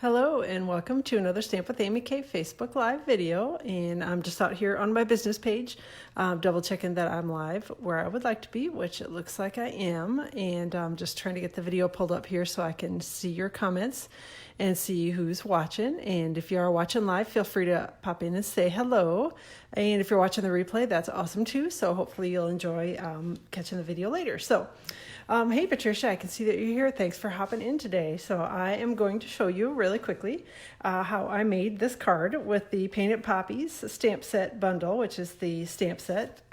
Hello and welcome to another Stamp with Amy K Facebook Live video. And I'm just out here on my business page, double checking that I'm live where I would like to be, which it looks like I am. And I'm just trying to get the video pulled up here so I can see your comments and see who's watching. And if you are watching live, feel free to pop in and say hello. And if you're watching the replay, that's awesome too. So hopefully you'll enjoy catching the video later. So hey Patricia, I can see that you're here. Thanks for hopping in today. So I am going to show you really quickly how I made this card with the Painted Poppies stamp set bundle, which is the stamp set.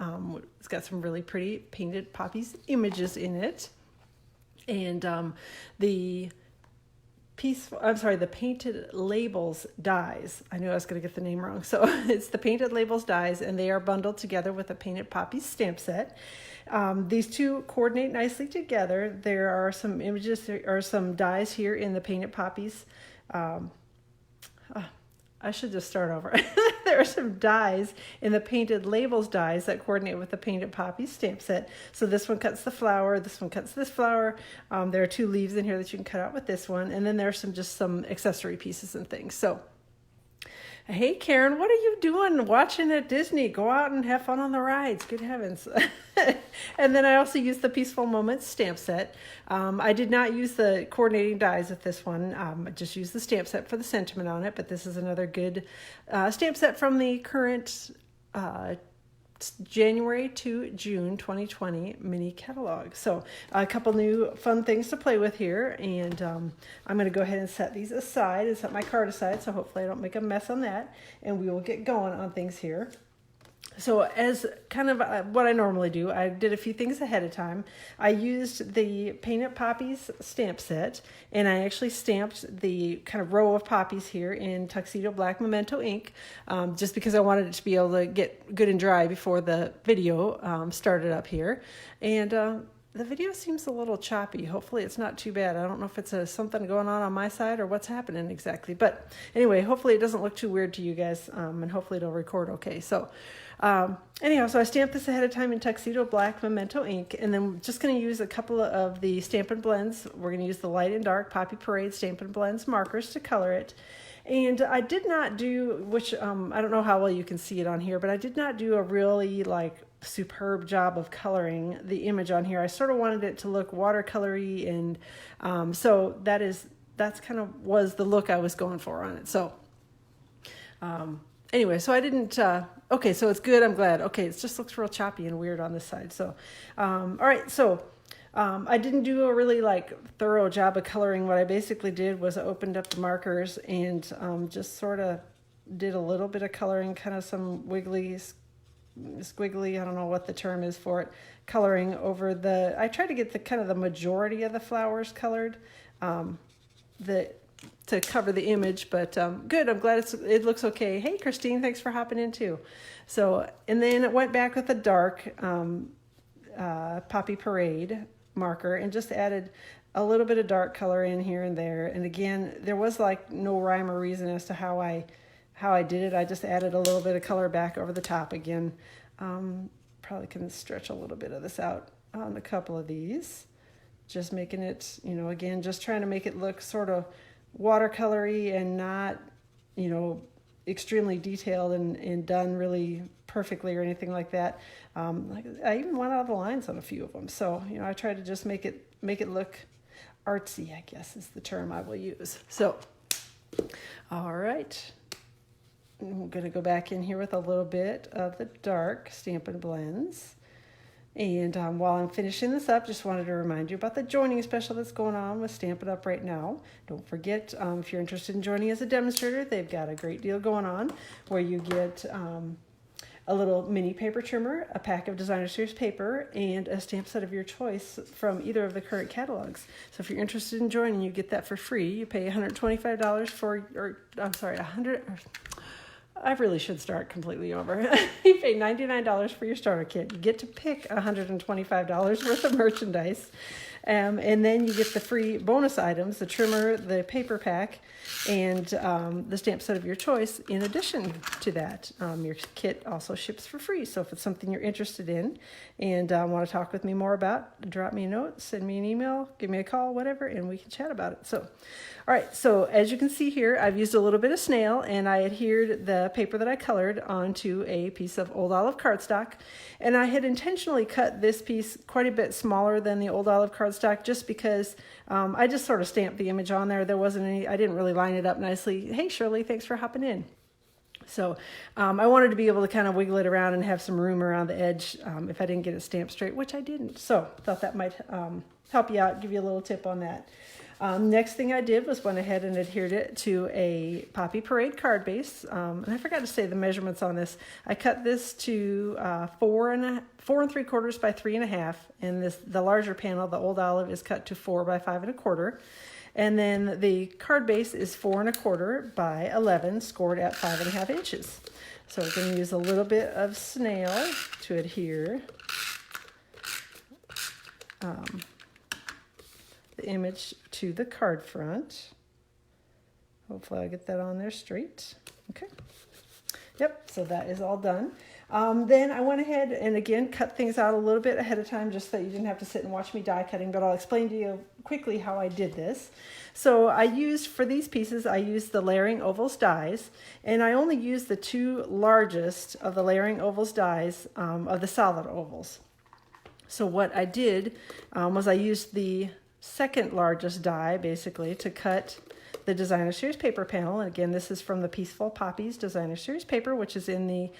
It's got some really pretty Painted Poppies images in it. And the Painted Labels dies. I knew I was going to get the name wrong. So it's the Painted Labels dies, and they are bundled together with the Painted Poppies stamp set. These two coordinate nicely together. There are some images or some dies here in the Painted Poppies. I should just start over. There are some dies in the Painted Labels dies that coordinate with the Painted Poppies stamp set. So this one cuts the flower, this one cuts this flower. There are two leaves in here that you can cut out with this one. And then there's some accessory pieces and things. So, hey Karen, what are you doing watching at Disney? Go out and have fun on the rides. Good heavens. And then I also used the Peaceful Moments stamp set. I did not use the coordinating dies with this one. I just used the stamp set for the sentiment on it, but this is another good stamp set from the current January to June 2020 mini catalog. So a couple new fun things to play with here, and I'm going to go ahead and set these aside and set my card aside, so hopefully I don't make a mess on that, and we will get going on things here. So as kind of what I normally do, I did a few things ahead of time. I used the Painted Poppies stamp set, and I actually stamped the kind of row of poppies here in Tuxedo Black Memento ink, just because I wanted it to be able to get good and dry before the video started up here. And the video seems a little choppy. Hopefully it's not too bad. I don't know if it's something going on my side or what's happening exactly. But anyway, hopefully it doesn't look too weird to you guys, and hopefully it'll record okay. So anyhow, so I stamped this ahead of time in Tuxedo Black Memento ink, and then just going to use a couple of the Stampin' Blends. We're going to use the Light and Dark Poppy Parade Stampin' Blends markers to color it. And I did not do, which I don't know how well you can see it on here, but I did not do a really superb job of coloring the image on here. I sort of wanted it to look watercolory, and so that's kind of was the look I was going for on it. So anyway, so I didn't, okay, so it's good, I'm glad. Okay, it just looks real choppy and weird on this side. So, all right, so I didn't do a really thorough job of coloring. What I basically did was I opened up the markers and just sort of did a little bit of coloring, kind of some squiggly, I don't know what the term is for it, coloring over I tried to get the kind of the majority of the flowers colored, to cover the image, but good, I'm glad it looks okay. Hey Christine, thanks for hopping in too. So, and then it went back with a dark Poppy Parade marker and just added a little bit of dark color in here and there. And again, there was no rhyme or reason as to how I did it. I just added a little bit of color back over the top again. Probably can stretch a little bit of this out on a couple of these. Just making it, again, just trying to make it look sort of watercolory and not, extremely detailed and done really perfectly or anything like that. I even went out of the lines on a few of them. So, I try to just make it look artsy, I guess is the term I will use. So, all right. I'm going to go back in here with a little bit of the dark Stampin' Blends. And while I'm finishing this up, just wanted to remind you about the joining special that's going on with Stampin' Up! Right now. Don't forget, if you're interested in joining as a demonstrator, they've got a great deal going on where you get a little mini paper trimmer, a pack of Designer Series paper, and a stamp set of your choice from either of the current catalogs. So if you're interested in joining, you get that for free. You pay $125 I really should start completely over. You pay $99 for your starter kit. You get to pick $125 worth of merchandise. And then you get the free bonus items, the trimmer, the paper pack, and the stamp set of your choice. In addition to that, your kit also ships for free. So if it's something you're interested in and want to talk with me more about, drop me a note, send me an email, give me a call, whatever, and we can chat about it. So, all right, so as you can see here, I've used a little bit of snail, and I adhered the paper that I colored onto a piece of old olive cardstock. And I had intentionally cut this piece quite a bit smaller than the old olive cardstock just because I just sort of stamped the image on there. There wasn't any, I didn't really line it up nicely. Hey, Shirley, thanks for hopping in. So I wanted to be able to kind of wiggle it around and have some room around the edge if I didn't get it stamped straight, which I didn't. So thought that might help you out, give you a little tip on that. Next thing I did was went ahead and adhered it to a Poppy Parade card base. And I forgot to say the measurements on this. I cut this to 4 3/4 by 3 1/2. And the larger panel, the old olive, is cut to 4 by 5 1/4. And then the card base is 4 1/4 by 11, scored at 5 1/2 inches. So we're going to use a little bit of snail to adhere the image to the card front. Hopefully I'll get that on there straight. Okay. Yep, so that is all done. Then I went ahead and again cut things out a little bit ahead of time just so that you didn't have to sit and watch me die cutting, but I'll explain to you quickly how I did this. So I used, for these pieces, I used the Layering Ovals dies, and I only used the 2 largest of the Layering Ovals dies of the solid ovals. So what I did was I used the second largest die basically to cut the Designer Series paper panel. And again, this is from the Peaceful Poppies Designer Series paper, which is in the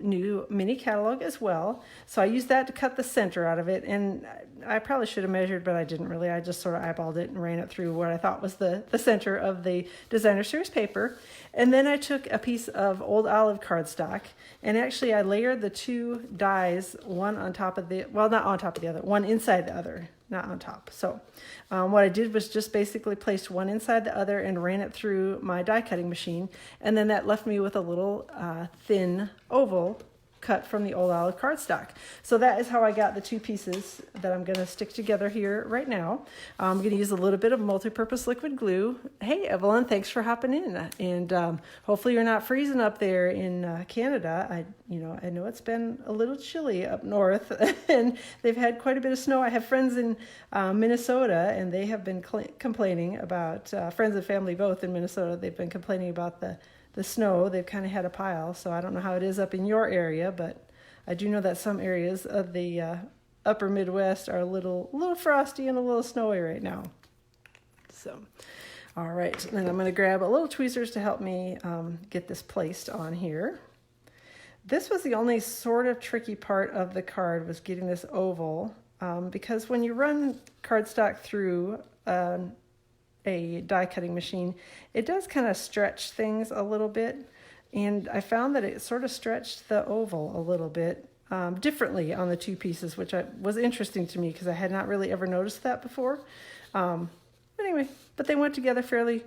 new mini catalog as well. So I used that to cut the center out of it. And I probably should have measured, but I didn't really. I just sort of eyeballed it and ran it through what I thought was the center of the Designer Series paper. And then I took a piece of old olive cardstock, and actually I layered the 2 dies, one on top of the, well, not on top of the other, one inside the other, not on top. So what I did was just basically placed one inside the other and ran it through my die cutting machine. And then that left me with a little thin oval cut from the old olive cardstock. So that is how I got the 2 pieces that I'm going to stick together here right now. I'm going to use a little bit of multi-purpose liquid glue. Hey, Evelyn, thanks for hopping in. And hopefully you're not freezing up there in Canada. I know it's been a little chilly up north, and they've had quite a bit of snow. I have friends in Minnesota, and they have been complaining about, friends and family both in Minnesota, they've been complaining about the snow. They've kind of had a pile, so I don't know how it is up in your area, but I do know that some areas of the upper Midwest are a little frosty and a little snowy right now. So, all right, then I'm going to grab a little tweezers to help me get this placed on here. This was the only sort of tricky part of the card, was getting this oval, because when you run cardstock through a die cutting machine, it does kind of stretch things a little bit, and I found that it sort of stretched the oval a little bit differently on the 2 pieces, which was interesting to me because I had not really ever noticed that before. Anyway, but they went together fairly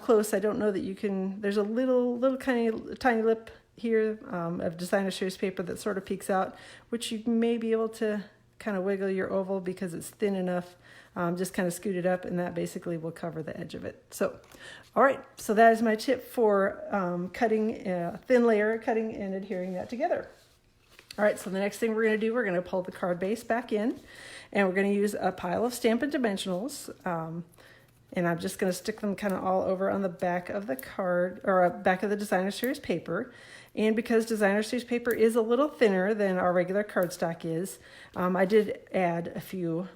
close. I don't know that you can, there's a little tiny lip here of Designer Series paper that sort of peeks out, which you may be able to kind of wiggle your oval because it's thin enough. Just kind of scoot it up, and that basically will cover the edge of it. So, all right, so that is my tip for cutting a thin layer, cutting and adhering that together. All right, so the next thing we're going to do, we're going to pull the card base back in, and we're going to use a pile of Stampin' Dimensionals, and I'm just going to stick them kind of all over on the back of the card, or back of the Designer Series paper. And because Designer Series paper is a little thinner than our regular cardstock is, I did add a few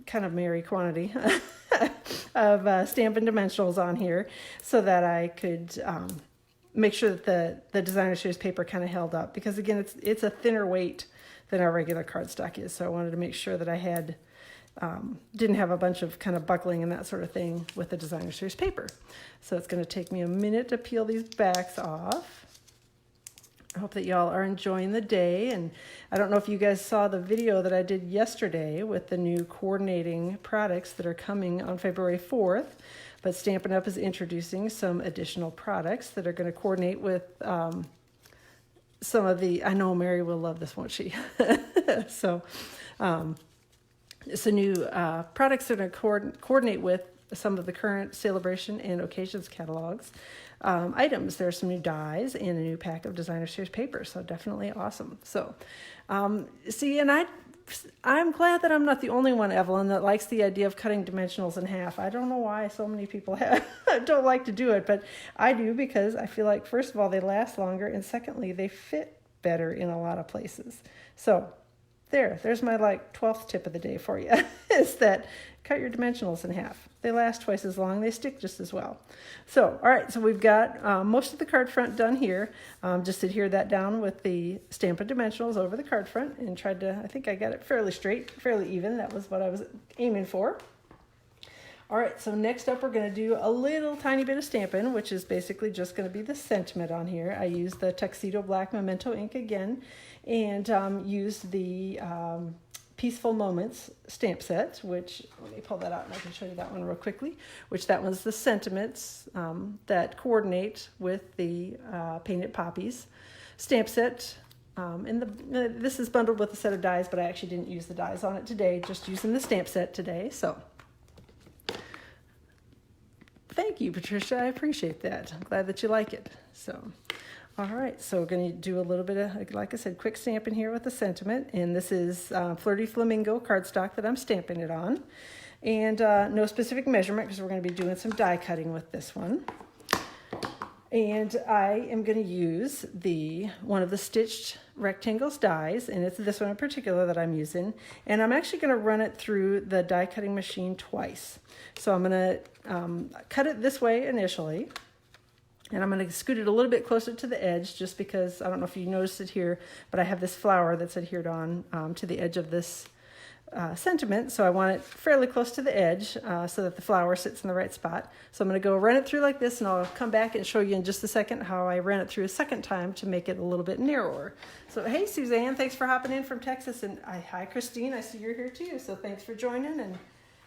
kind of merry quantity of Stampin' Dimensionals on here so that I could make sure that the Designer Series paper kind of held up, because again, it's a thinner weight than our regular cardstock is. So I wanted to make sure that I had didn't have a bunch of kind of buckling and that sort of thing with the Designer Series paper. So it's going to take me a minute to peel these backs off. I hope that y'all are enjoying the day, and I don't know if you guys saw the video that I did yesterday with the new coordinating products that are coming on February 4th, but Stampin' Up! Is introducing some additional products that are going to coordinate with some of the, I know Mary will love this, won't she? So some new products that are going to coordinate with some of the current celebration and occasions catalogs items. There are some new dies and a new pack of designer series paper, so definitely awesome. So see, and I'm glad that I'm not the only one, Evelyn, that likes the idea of cutting dimensionals in half. I don't know why so many people don't like to do it, but I do, because I feel like, first of all, they last longer, and secondly, they fit better in a lot of places. So there's my 12th tip of the day for you, is that cut your dimensionals in half. They last twice as long. They stick just as well. So, all right, so we've got most of the card front done here. Just adhered that down with the Stampin' dimensionals over the card front and tried to, I think I got it fairly straight, fairly even. That was what I was aiming for. All right, so next up we're going to do a little tiny bit of Stampin', which is basically just going to be the sentiment on here. I used the Tuxedo Black Memento ink again, and used the Peaceful Moments stamp set, which, let me pull that out and I can show you that one real quickly, which that one's the sentiments that coordinate with the Painted Poppies stamp set. This is bundled with a set of dies, but I actually didn't use the dies on it today, just using the stamp set today. So thank you, Patricia. I appreciate that. I'm glad that you like it. So, all right. So we're going to do a little bit of, like I said, quick stamping here with the sentiment. And this is Flirty Flamingo cardstock that I'm stamping it on. And no specific measurement, because we're going to be doing some die cutting with this one. And I am going to use one of the Stitched Rectangles dies, and it's this one in particular that I'm using. And I'm actually going to run it through the die cutting machine twice. So I'm going to cut it this way initially, and I'm going to scoot it a little bit closer to the edge, just because, I don't know if you noticed it here, but I have this flower that's adhered on to the edge of this sentiment, so I want it fairly close to the edge so that the flower sits in the right spot. So I'm going to go run it through like this, and I'll come back and show you in just a second how I ran it through a second time to make it a little bit narrower. So hey, Suzanne, thanks for hopping in from Texas, and hi, Christine, I see you're here too, so thanks for joining, and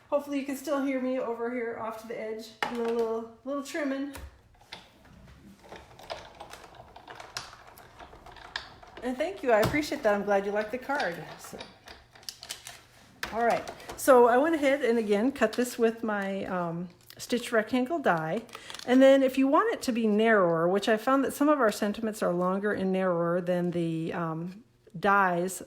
hopefully you can still hear me over here off to the edge, doing a little trimming. And thank you, I appreciate that. I'm glad you like the card. So. All right, so I went ahead and again cut this with my Stitch Rectangle die. And then if you want it to be narrower, which I found that some of our sentiments are longer and narrower than the dies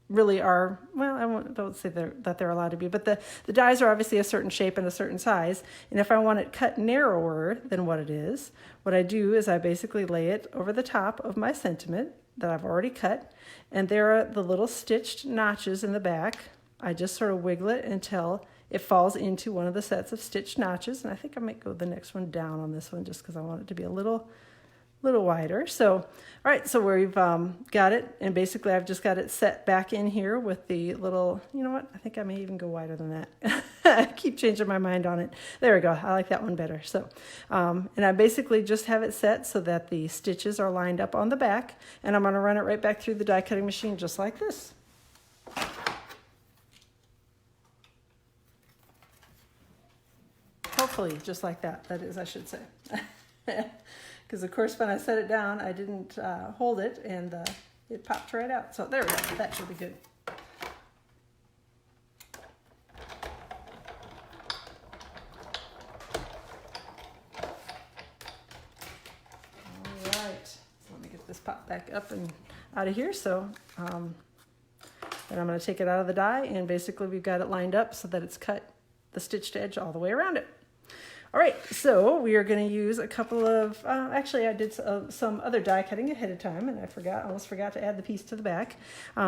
really are, well, don't say that they're allowed to be, but the dies are obviously a certain shape and a certain size. And if I want it cut narrower than what it is, what I do is I basically lay it over the top of my sentiment that I've already cut, and there are the little stitched notches in the back. I just sort of wiggle it until it falls into one of the sets of stitched notches, and I think I might go the next one down on this one just because I want it to be a little wider. So, all right, so we've got it, and basically I've just got it set back in here with the little, you know what, I think I may even go wider than that. I keep changing my mind on it. There we go, I like that one better. So, and I basically just have it set so that the stitches are lined up on the back, and I'm gonna run it right back through the die cutting machine just like this. Hopefully, just like that, that is, I should say. Because of course when I set it down, I didn't hold it, and it popped right out. So there we go, that should be good. All right, so let me get this pop back up and out of here. So then I'm going to take it out of the die, and basically we've got it lined up so that it's cut the stitched edge all the way around it. All right, so we are going to use a couple of, actually I did some other die cutting ahead of time, and I almost forgot to add the piece to the back.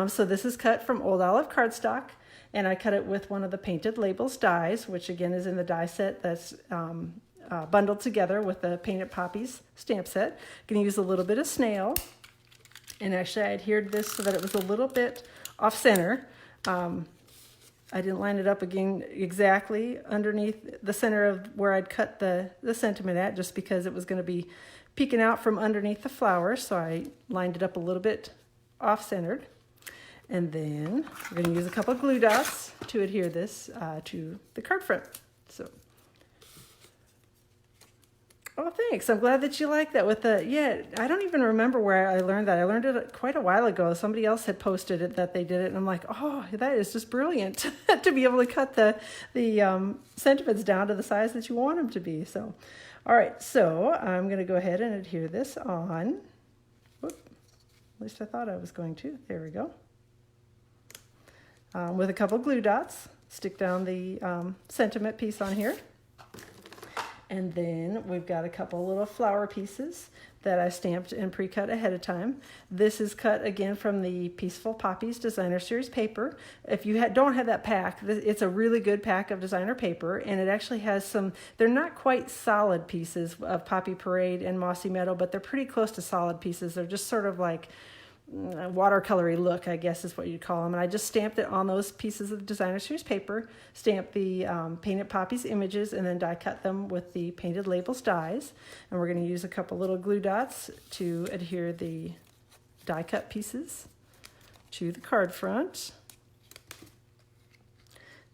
So this is cut from Old Olive cardstock, and I cut it with one of the Painted Labels dies, which again is in the die set that's bundled together with the Painted Poppies stamp set. I'm going to use a little bit of snail, and actually I adhered this so that it was a little bit off center. I didn't line it up again exactly underneath the center of where I'd cut the sentiment at, just because it was going to be peeking out from underneath the flower. So I lined it up a little bit off-centered. And then we're going to use a couple of glue dots to adhere this to the card front. So Oh, thanks. I'm glad that you like that with the, yeah, I don't even remember where I learned that. I learned it quite a while ago. Somebody else had posted it that they did it. And I'm like, oh, that is just brilliant to be able to cut the sentiments down to the size that you want them to be. So, all right. So I'm going to go ahead and adhere this on. Whoop, at least I thought I was going to. There we go. With a couple glue dots, stick down the sentiment piece on here. And then we've got a couple little flower pieces that I stamped and pre-cut ahead of time. This is cut again from the Peaceful Poppies Designer Series paper. If you don't have that pack, it's a really good pack of designer paper, and it actually has some, they're not quite solid pieces of Poppy Parade and Mossy Meadow, but they're pretty close to solid pieces. They're just sort of like watercolory look, I guess is what you'd call them. And I just stamped it on those pieces of designer series paper, stamped the painted poppies images, and then die cut them with the painted labels dies. And we're going to use a couple little glue dots to adhere the die cut pieces to the card front.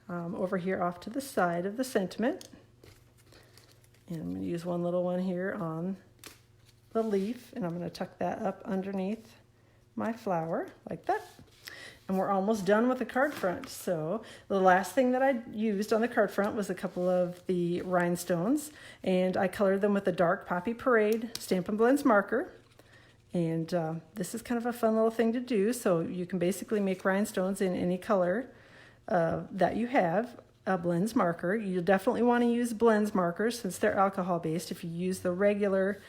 Over here off to the side of the sentiment. And I'm going to use one little one here on the leaf, and I'm going to tuck that up underneath my flower like that. And we're almost done with the card front. So the last thing that I used on the card front was a couple of the rhinestones, and I colored them with a dark Poppy Parade Stampin' Blends marker. And this is kind of a fun little thing to do. So you can basically make rhinestones in any color that you have. A blends marker. You'll definitely want to use blends markers since they're alcohol based. If you use the regular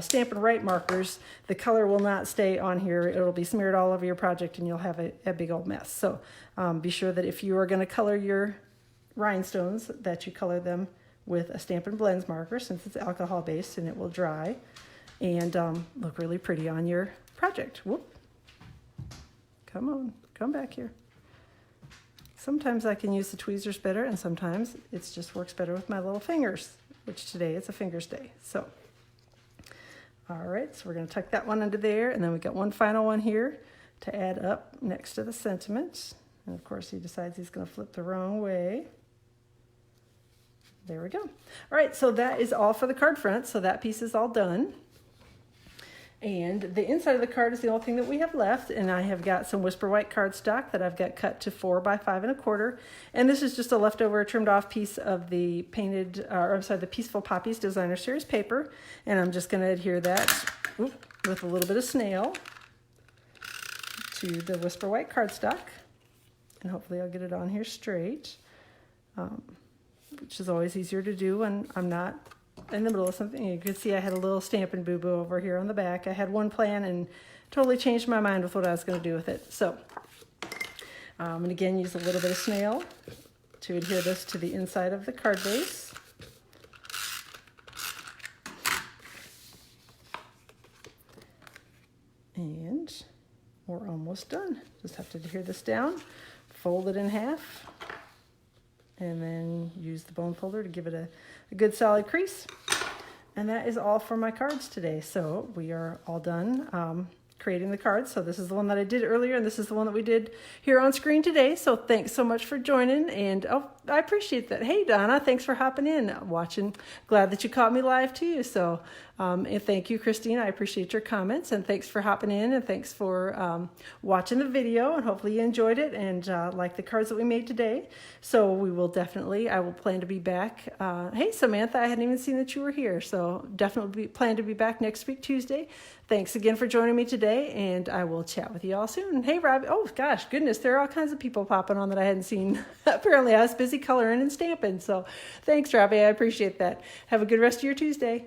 Stampin' Write markers, the color will not stay on here. It'll be smeared all over your project and you'll have a big old mess. So be sure that if you are going to color your rhinestones, that you color them with a Stampin' Blends marker since it's alcohol based, and it will dry and look really pretty on your project. Whoop. Come on, come back here. Sometimes I can use the tweezers better, and sometimes it just works better with my little fingers, which today is a fingers day. So, all right, so we're going to tuck that one under there, and then we got one final one here to add up next to the sentiment. And of course, he decides he's going to flip the wrong way. There we go. All right, so that is all for the card front. So that piece is all done. And the inside of the card is the only thing that we have left, and I have got some Whisper White cardstock that I've got cut to 4 by 5 1/4, and this is just a leftover trimmed off piece of the the Peaceful Poppies Designer Series paper, and I'm just going to adhere that with a little bit of snail to the Whisper White cardstock, and hopefully I'll get it on here straight, which is always easier to do when I'm not in the middle of something. You can see I had a little Stampin' boo-boo over here on the back. I had one plan and totally changed my mind with what I was going to do with it. So, and again, use a little bit of snail to adhere this to the inside of the card base. And we're almost done. Just have to adhere this down, fold it in half, and then use the bone folder to give it a good solid crease. And that is all for my cards today. So we are all done creating the cards. So this is the one that I did earlier, and this is the one that we did here on screen today. So thanks so much for joining, and I appreciate that. Hey, Donna, thanks for hopping in, watching. Glad that you caught me live too. So, and thank you, Christine. I appreciate your comments, and thanks for hopping in, and thanks for watching the video, and hopefully you enjoyed it and like the cards that we made today. So we will definitely, I will plan to be back. Hey, Samantha, I hadn't even seen that you were here. So definitely plan to be back next week, Tuesday. Thanks again for joining me today, and I will chat with you all soon. Hey, Robbie. Oh, gosh, goodness, there are all kinds of people popping on that I hadn't seen. Apparently, I was busy coloring and stamping. So thanks, Robbie. I appreciate that. Have a good rest of your Tuesday.